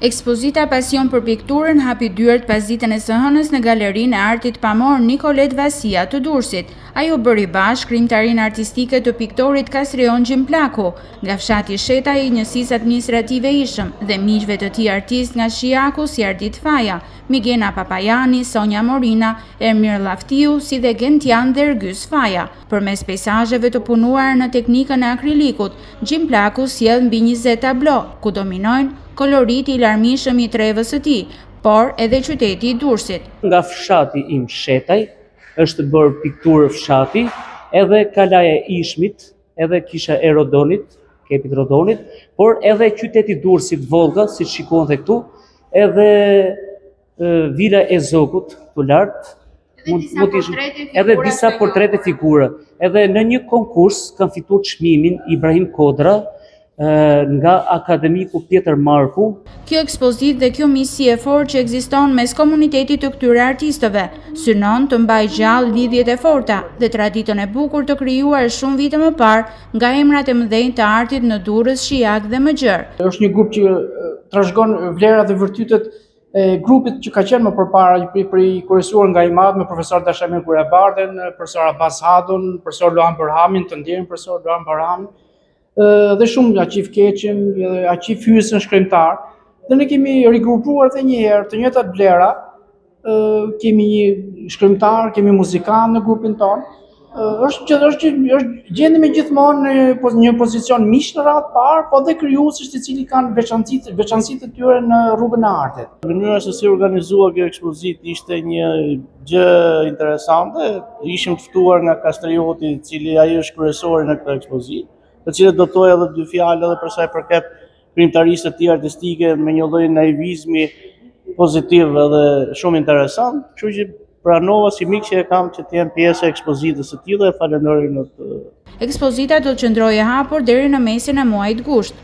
Ekspozita Pasion për pikturën hapi dyert pas ditën e së hënës në Galerinë e Artit Pamor Nikolet Vasia të Durrësit. Ajo bëri bashkë krijimtarinë artistike të piktorit Kastrion Gjimplaku, nga fshati Shetaj i njësisë administrative Ishëm, dhe miqve të tij artist nga Shijaku si Ardit Faja, Migena Papajani, Sonja Morina, Ermir Llaftiu, si dhe Gentian dhe Ergys Faja. Përmes peizazheve të punuara në teknikën e akrilikut, Gjimplaku sjell mbi 20 tablo, ku dominojnë koloriti i larmishëm i trevës së tij, por edhe qyteti i Durrësit. Nga fshati im Shetaj është bërë pikturë fshati, edhe kalaja e Ishmit, edhe kisha e Rodonit, kepit Rodonit, por edhe qyteti Durrësit Volga, si shikon dhe këtu, edhe vila e Zokut të lartë, edhe disa portrete figura. Edhe në një konkurs kanë fituar çmimin Ibrahim Kodra nga akademiku Pjetër Marku. Kjo ekspozitë dhe kjo misi e fortë që ekziston mes komunitetit të këtyre artistëve synon të mbajë gjallë lidhjet e forta dhe traditën e bukur të krijuar shumë vite më parë nga emrat e mëdhenj të artit në Durrës, Shijak dhe Mëxher. Është një grup që trashëgon vlerat dhe virtytet e grupit që ka qenë më përpara, i kurisuar nga i madh me profesor Dashamir Kurabardhen, profesor Abbas Hadun, profesor Luan Barhamin, të nderin profesor Luan Barhamin, dhe shumë Aqif Keqim, Aqif Hysën shkrimtar. Dhe ne kemi rigrupuar edhe një herë të njëjtat vlera, kemi një shkrimtar, kemi muzikant në grupin tonë. Gjendemi gjithmonë në një pozicion miq në radhë parë, po dhe krijuesisht i cili kanë veçancitë e tyre në rrugën e artit. Mënyra se si organizua kjo ekspozitë ishte një gjë interesante. Ishim të ftuar nga Kastrioti, i cili ai është kryesori në këtë ekspozitë, të cilët do të thoya edhe dy fjalë edhe për sa i përket krijimtarisë së tij artistike me një lloj naivizmi pozitiv edhe shumë interesant, kështu që pranova si mik që e kam që të jem pjesë e ekspozitës së tij dhe falenderoj në të. Ekspozita do të qëndrojë e hapur deri në mesin e muajit gusht.